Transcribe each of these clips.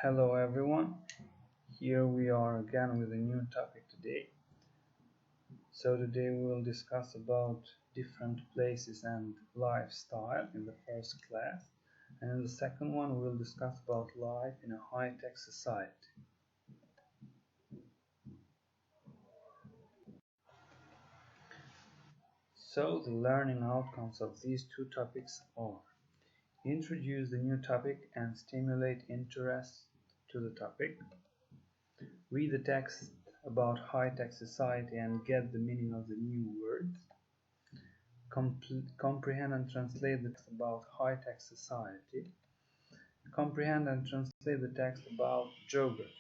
Hello everyone, here we are again with a new topic today. So today we will discuss about different places and lifestyle in the first class, and in the second one we will discuss about life in a high-tech society. So the learning outcomes of these two topics are: introduce the new topic and stimulate interest to the topic, read the text about high-tech society and get the meaning of the new words, comprehend and translate the text about high-tech society, comprehend and translate the text about geography.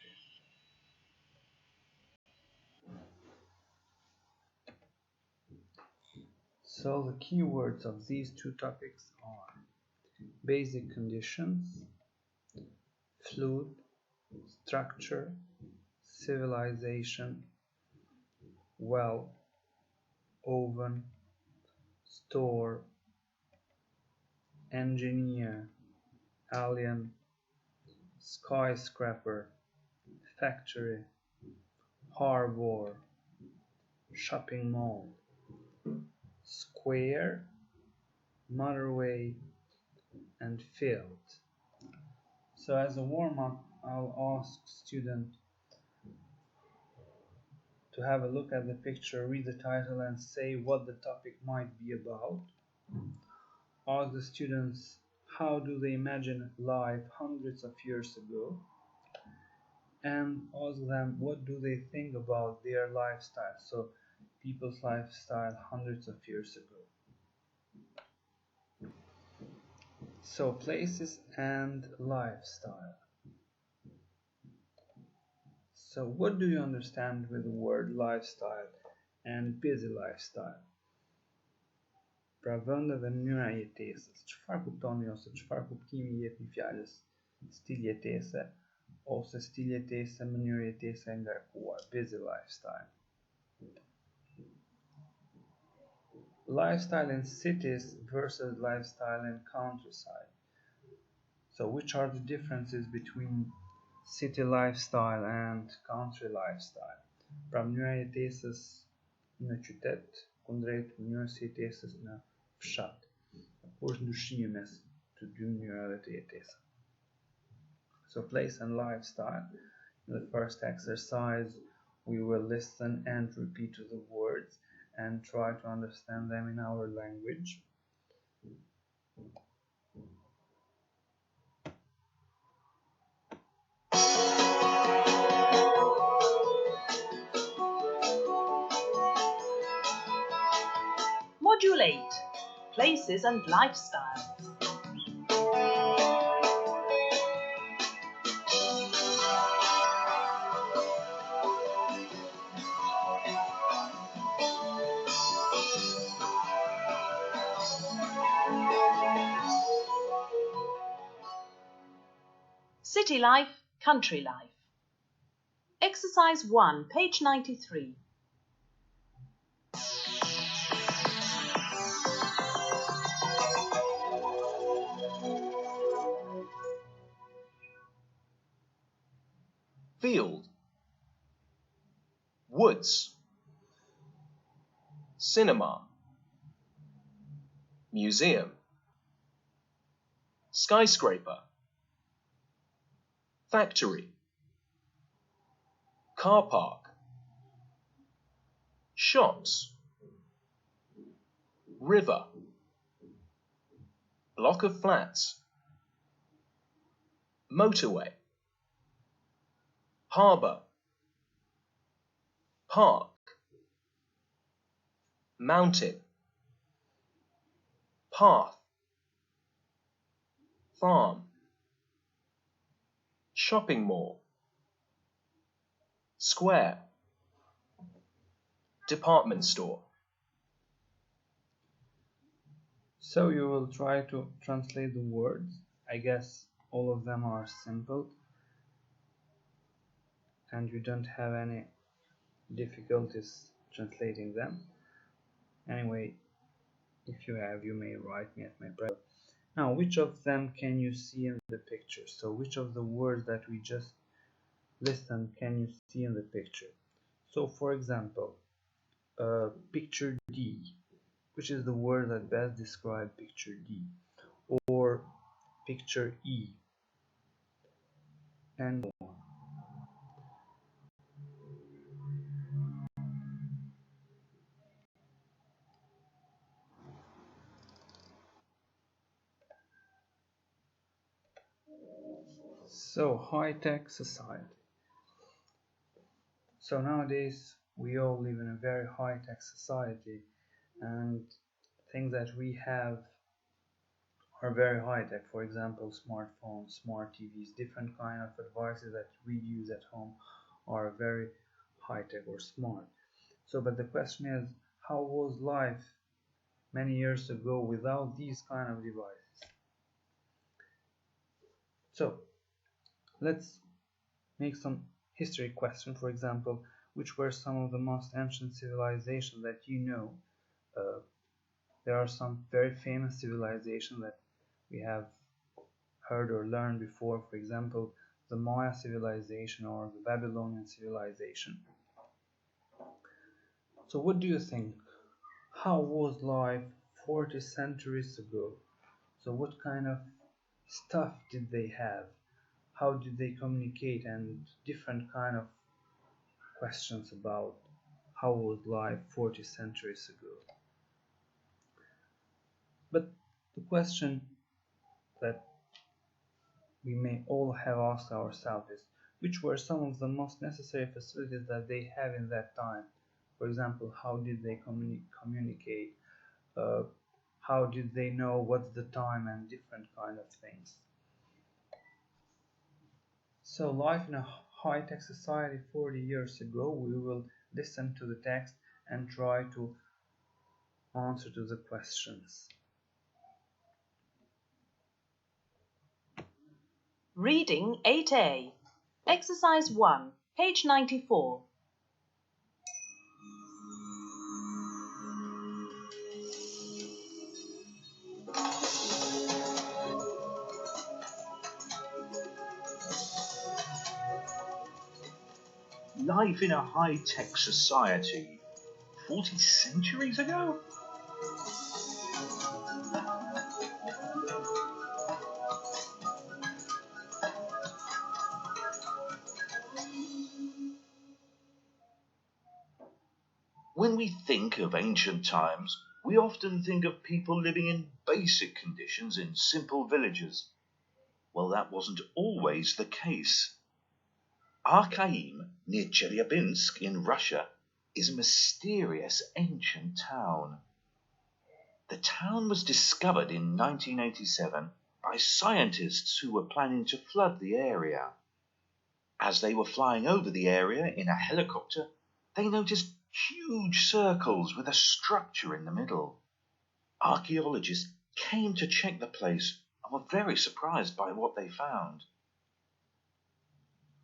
So the keywords of these two topics are basic conditions, fluid, structure, civilization, well, oven, store, engineer, alien, skyscraper, factory, harbor, shopping mall, square, motorway, and field. So as a warm-up, I'll ask student to have a look at the picture, read the title and say what the topic might be about. Ask the students how do they imagine life hundreds of years ago, and ask them what do they think about their lifestyle, so people's lifestyle hundreds of years ago. So places and lifestyle. So what do you understand with the word lifestyle and busy lifestyle? Pra vende dhe mënyra e jetesës, çfarë kuptoni ose çfarë kuptimi jep një fjalës stil jetese ose stil jetese, mënyrë jetese e ngarkuar, busy lifestyle. Lifestyle in cities versus lifestyle in countryside. So which are the differences between city lifestyle and country lifestyle? Pra mënyra e jetesës në qytet kundrejt mënyrës së jetesës në fshat. Ku është ndryshimi mes të dy mënyrave të jetesës? So place and lifestyle. In the first exercise, we will listen and repeat the words and try to understand them in our language. Module 8, Places and Lifestyle. City life, country life. Exercise 1, page 93. Field, woods, cinema, museum, skyscraper, factory, car park, shops, river, block of flats, motorway, harbour, park, mountain, path, farm, shopping mall, square, department store. So you will try to translate the words. I guess all of them are simple and you don't have any difficulties translating them. Anyway, if you have, you may write me at my private. Now, which of them can you see in the picture? So which of the words that we just listened can you see in the picture? So for example, picture D, which is the word that best describes picture D, or picture E, and so on. So high-tech society. So nowadays we all live in a very high-tech society, and things that we have are very high-tech. For example, smartphones, smart TVs, different kind of devices that we use at home are very high-tech or smart. So, but the question is, how was life many years ago without these kind of devices? So, let's make some history question. For example, which were some of the most ancient civilizations that you know? There are some very famous civilizations that we have heard or learned before. For example, the Maya civilization or the Babylonian civilization. So what do you think? How was life 40 centuries ago? So what kind of stuff did they have? How did they communicate, and different kind of questions about how was life 40 centuries ago. But the question that we may all have asked ourselves is, which were some of the most necessary facilities that they have in that time? For example, how did they communicate? Uh, how did they know what's the time and different kind of things? So life in a high-tech society 40 years ago, we will listen to the text and try to answer to the questions. Reading 8A. Exercise 1, page 94. Life in a high-tech society 40 centuries ago? When we think of ancient times, we often think of people living in basic conditions in simple villages. Well, that wasn't always the case. Archaim, near Chelyabinsk in Russia, is a mysterious ancient town. The town was discovered in 1987 by scientists who were planning to flood the area. As they were flying over the area in a helicopter, they noticed huge circles with a structure in the middle. Archaeologists came to check the place and were very surprised by what they found.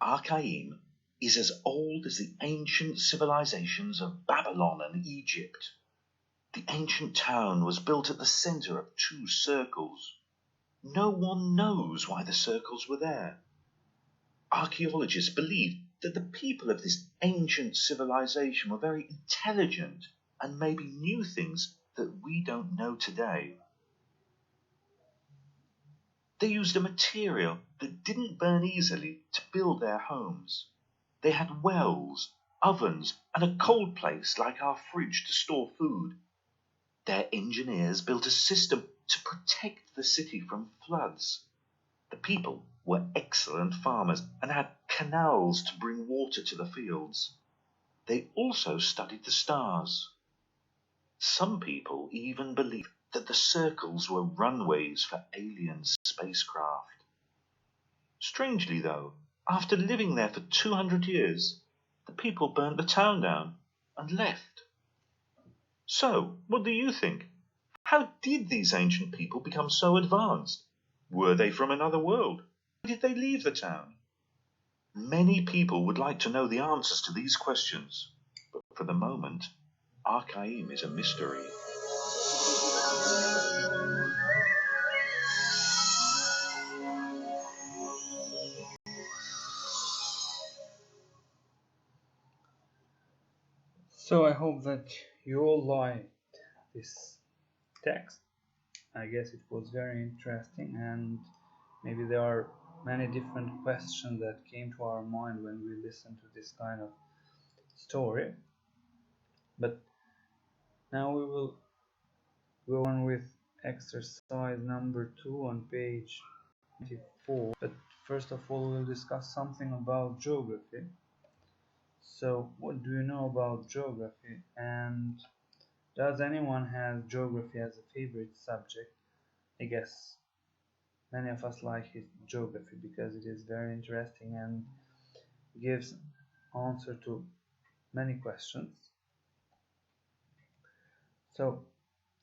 Archaim is as old as the ancient civilizations of Babylon and Egypt. The ancient town was built at the center of two circles. No one knows why the circles were there. Archaeologists believe that the people of this ancient civilization were very intelligent and maybe knew things that we don't know today. They used a material that didn't burn easily to build their homes. They had wells, ovens, and a cold place like our fridge to store food. Their engineers built a system to protect the city from floods. The people were excellent farmers and had canals to bring water to the fields. They also studied the stars. Some people even believed that the circles were runways for alien spacecraft. Strangely, though, after living there for 200 years, the people burnt the town down and left. So, what do you think? How did these ancient people become so advanced? Were they from another world? Why did they leave the town? Many people would like to know the answers to these questions, but for the moment, Archaim is a mystery. So I hope that you all liked this text. I guess it was very interesting, and maybe there are many different questions that came to our mind when we listened to this kind of story. But now we will go on with exercise number 2 on page 94. But first of all, we'll discuss something about geography. So, what do you know about geography? And does anyone have geography as a favorite subject? I guess many of us like geography because it is very interesting and gives answer to many questions. So,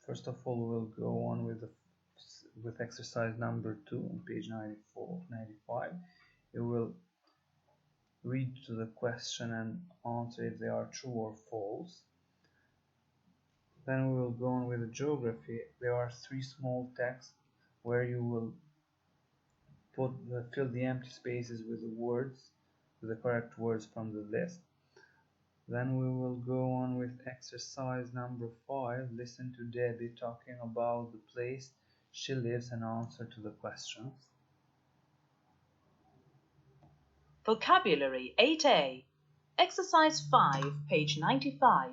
first of all, we'll go on with exercise number 2 on page 95. You will read to the question and answer if they are true or false. Then we will go on with the geography. There are 3 small texts where you will fill the empty spaces with the correct words from the list. Then we will go on with exercise number 5. Listen to Debbie talking about the place she lives and answer to the questions. Vocabulary 8A. Exercise 5, page 95.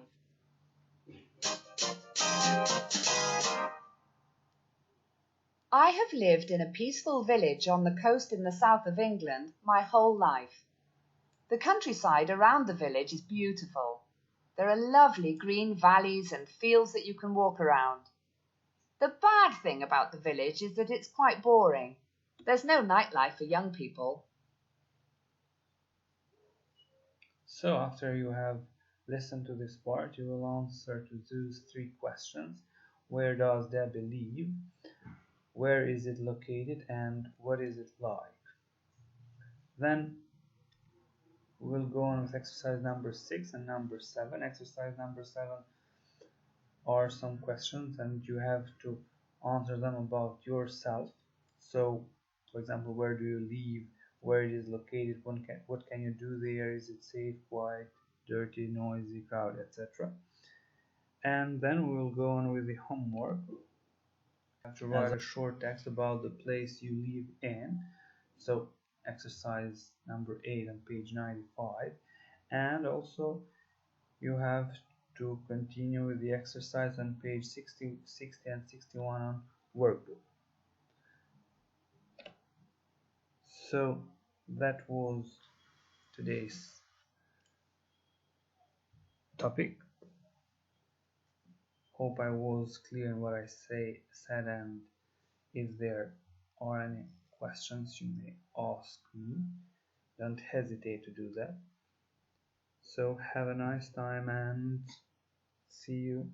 I have lived in a peaceful village on the coast in the south of England my whole life. The countryside around the village is beautiful. There are lovely green valleys and fields that you can walk around. The bad thing about the village is that it's quite boring. There's no nightlife for young people. So after you have listened to this part, you will answer to those 3 questions. Where does Debbie live? Where is it located? And what is it like? Then we'll go on with exercise number 6 and number 7. Exercise number 7 are some questions and you have to answer them about yourself. So, for example, where do you live? Where it is located? What can you do there? Is it safe, quiet, dirty, noisy, crowded, etc. And then we will go on with the homework. You have to write a short text about the place you live in. So exercise number 8 on page 95. And also you have to continue with the exercise on page 60 and 61 on workbook. So that was today's topic. Hope I was clear in what I said, and if there are any questions you may ask me. Don't hesitate to do that. So have a nice time and see you